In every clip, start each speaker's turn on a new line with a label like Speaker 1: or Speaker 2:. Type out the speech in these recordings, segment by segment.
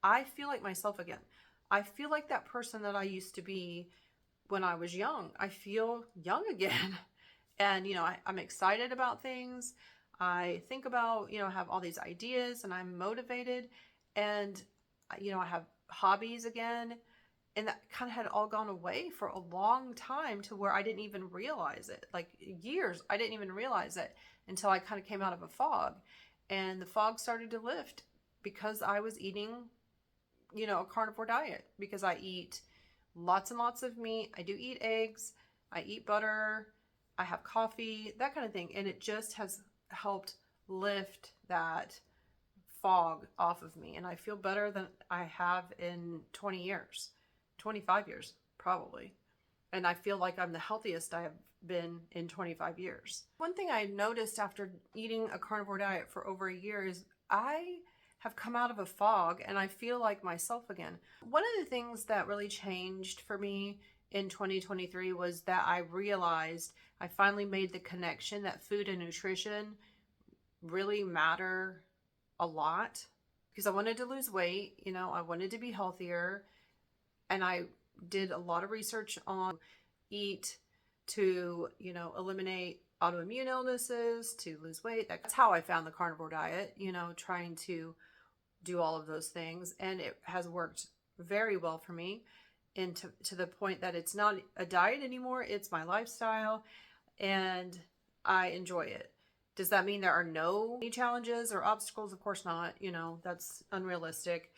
Speaker 1: I feel like myself again. I feel like that person that I used to be when I was young. I feel young again. And, I'm excited about things. I think about, have all these ideas and I'm motivated. And, I have hobbies again. And that kind of had all gone away for a long time to where I didn't even realize it. Like years, I didn't even realize it until I kind of came out of a fog. And the fog started to lift because I was eating, a carnivore diet, because I eat lots and lots of meat. I do eat eggs. I eat butter. I have coffee, that kind of thing. And it just has helped lift that fog off of me. And I feel better than I have in 20 years, 25 years, probably. And I feel like I'm the healthiest I have been in 25 years. One thing I noticed after eating a carnivore diet for over a year is I have come out of a fog and I feel like myself again. One of the things that really changed for me in 2023 was that I realized, I finally made the connection that food and nutrition really matter a lot, because I wanted to lose weight, I wanted to be healthier, and I did a lot of research on eat to, eliminate autoimmune illnesses, to lose weight. That's how I found the carnivore diet, trying to do all of those things. And it has worked very well for me, and to the point that it's not a diet anymore. It's my lifestyle and I enjoy it. Does that mean there are no challenges or obstacles? Of course not. That's unrealistic.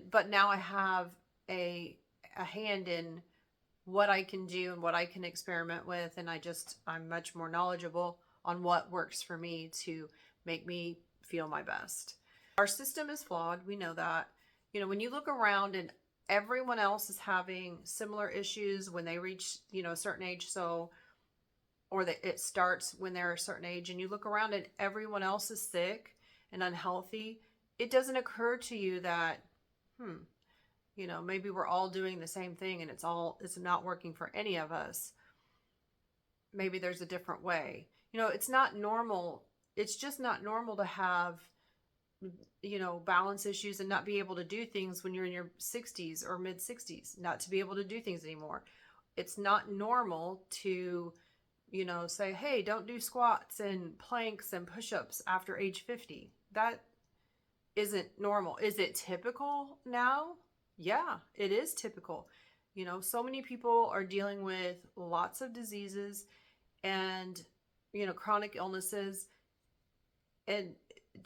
Speaker 1: But now I have a hand in what I can do and what I can experiment with. And I'm much more knowledgeable on what works for me to make me feel my best. Our system is flawed. We know that. When you look around and everyone else is having similar issues when they reach, a certain age. Or that it starts when they're a certain age, and you look around and everyone else is sick and unhealthy, it doesn't occur to you that, maybe we're all doing the same thing and it's not working for any of us. Maybe there's a different way. It's not normal. It's just not normal to have, balance issues and not be able to do things when you're in your 60s or mid 60s, not to be able to do things anymore. It's not normal to, say, hey, don't do squats and planks and push-ups after age 50. That isn't normal. Is it typical now? Yeah, it is typical. So many people are dealing with lots of diseases and, chronic illnesses. And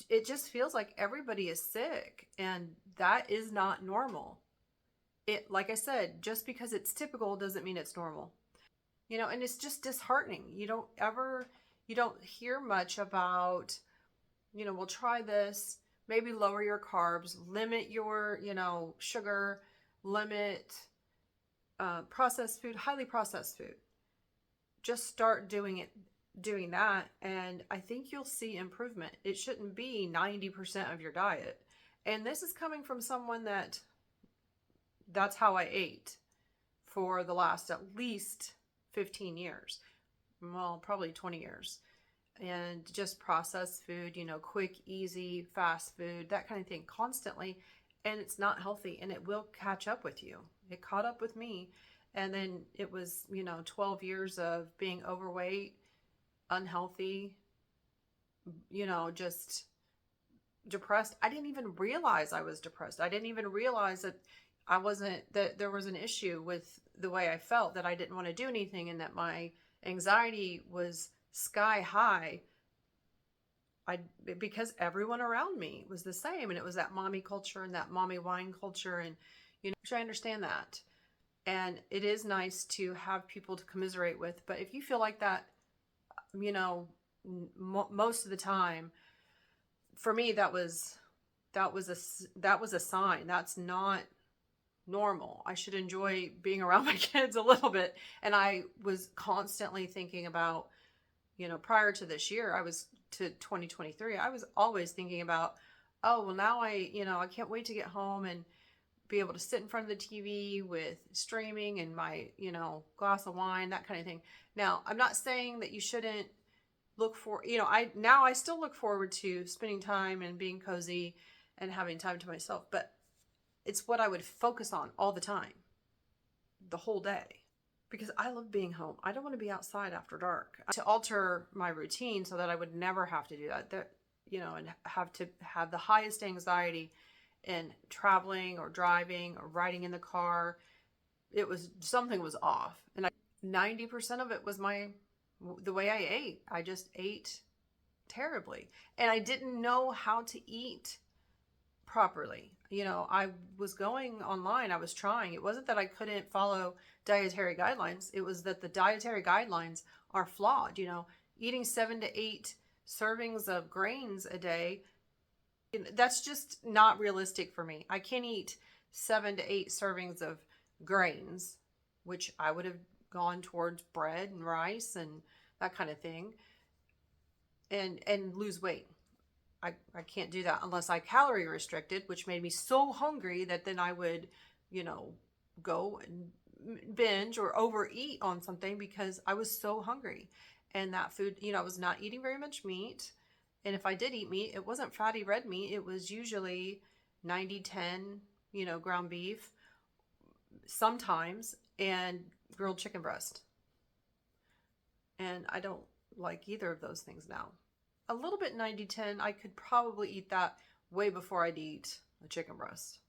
Speaker 1: it just feels like everybody is sick, and that is not normal. Like I said, just because it's typical doesn't mean it's normal. And it's just disheartening. You don't hear much about, we'll try this, maybe lower your carbs, limit your, sugar, limit processed food, highly processed food. Just start doing that. And I think you'll see improvement. It shouldn't be 90% of your diet. And this is coming from someone that's how I ate for the last at least 15 years. Well, probably 20 years. And just processed food, quick, easy, fast food, that kind of thing constantly. And it's not healthy, and it will catch up with you. It caught up with me. And then it was, 12 years of being overweight, unhealthy, just depressed. I didn't even realize I was depressed. I didn't even realize that that there was an issue with the way I felt, that I didn't want to do anything, and that my anxiety was sky high. Because everyone around me was the same, and it was that mommy culture and that mommy wine culture, and which I understand that. And it is nice to have people to commiserate with, but if you feel like that, most of the time, for me, that was a sign. That's not normal. I should enjoy being around my kids a little bit. And I was constantly thinking about, prior to this year, to 2023, I was always thinking about, oh, well, now I can't wait to get home and be able to sit in front of the TV with streaming and my, glass of wine, that kind of thing. Now, I'm not saying that you shouldn't look for, I still look forward to spending time and being cozy and having time to myself, but It's what I would focus on all the time, the whole day, because I love being home. I don't want to be outside after dark. To alter my routine so that I would never have to do that, and have to have the highest anxiety in traveling or driving or riding in the car. Something was off. And 90% of it was the way I ate. I just ate terribly. And I didn't know how to eat properly. I was going online, I was trying. It wasn't that I couldn't follow dietary guidelines. It was that the dietary guidelines are flawed. Eating 7 to 8 servings of grains a day, that's just not realistic for me. I can't eat 7 to 8 servings of grains, which I would have gone towards bread and rice and that kind of thing, and lose weight. I can't do that unless I calorie restricted, which made me so hungry that then I would, go and binge or overeat on something because I was so hungry. And that food, I was not eating very much meat. And if I did eat meat, it wasn't fatty red meat. It was usually 90-10, ground beef sometimes, and grilled chicken breast. And I don't like either of those things now. A little bit 90-10, I could probably eat that way before I'd eat a chicken breast.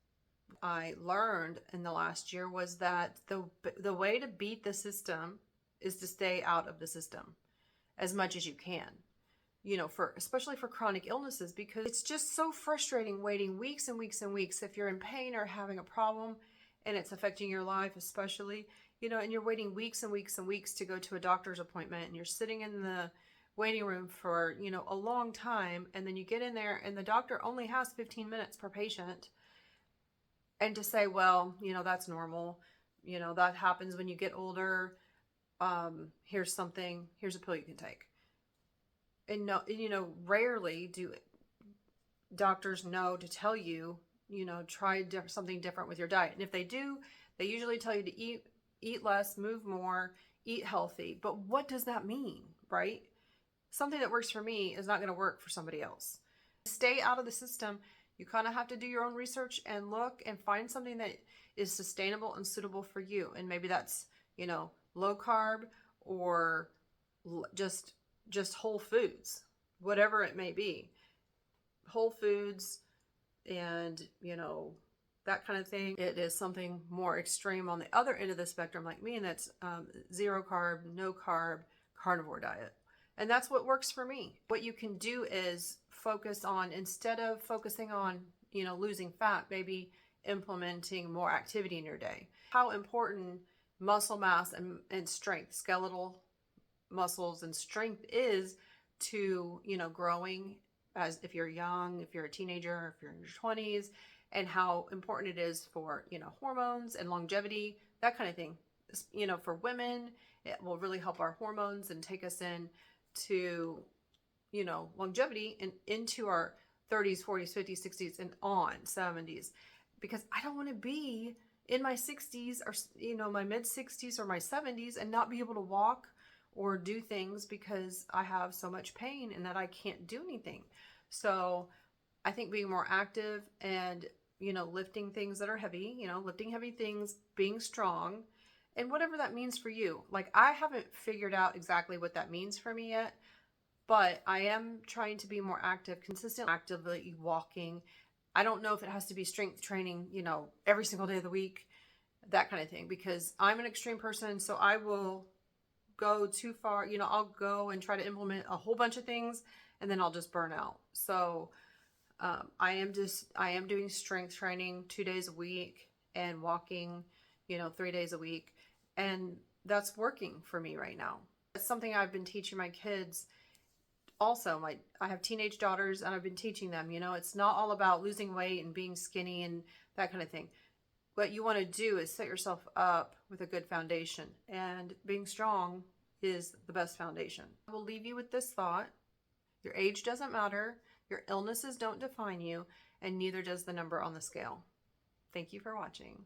Speaker 1: I learned in the last year was that the way to beat the system is to stay out of the system as much as you can. Especially for chronic illnesses, because it's just so frustrating waiting weeks and weeks and weeks if you're in pain or having a problem and it's affecting your life, especially, and you're waiting weeks and weeks and weeks to go to a doctor's appointment, and you're sitting in the waiting room for, a long time, and then you get in there and the doctor only has 15 minutes per patient. And to say, well, that's normal, that happens when you get older. Here's a pill you can take. And no, rarely do doctors know to tell you, try something different with your diet. And if they do, they usually tell you to eat less, move more, eat healthy. But what does that mean, right? Something that works for me is not going to work for somebody else. Stay out of the system. You kind of have to do your own research and look and find something that is sustainable and suitable for you. And maybe that's, low carb or just whole foods, whatever it may be. Whole foods and, that kind of thing. It is something more extreme on the other end of the spectrum like me, and that's zero carb, no carb, carnivore diet. And that's what works for me. What you can do is focus on, instead of focusing on, losing fat, maybe implementing more activity in your day. How important muscle mass and strength, skeletal muscles and strength is to, growing as if you're young, if you're a teenager, if you're in your 20s, and how important it is for, hormones and longevity, that kind of thing. For women, it will really help our hormones and take us in to, longevity and into our 30s, 40s, 50s, 60s, and on 70s, because I don't want to be in my 60s or, my mid 60s or my 70s and not be able to walk or do things because I have so much pain and that I can't do anything. So I think being more active and, lifting things that are heavy, lifting heavy things, being strong, and whatever that means for you. Like, I haven't figured out exactly what that means for me yet, but I am trying to be more active, consistent, actively walking. I don't know if it has to be strength training, every single day of the week, that kind of thing, because I'm an extreme person. So I will go too far, I'll go and try to implement a whole bunch of things and then I'll just burn out. So I am doing strength training 2 days a week and walking, 3 days a week. And that's working for me right now. It's something I've been teaching my kids. Also, I have teenage daughters and I've been teaching them, it's not all about losing weight and being skinny and that kind of thing. What you want to do is set yourself up with a good foundation, and being strong is the best foundation. I will leave you with this thought. Your age doesn't matter. Your illnesses don't define you, and neither does the number on the scale. Thank you for watching.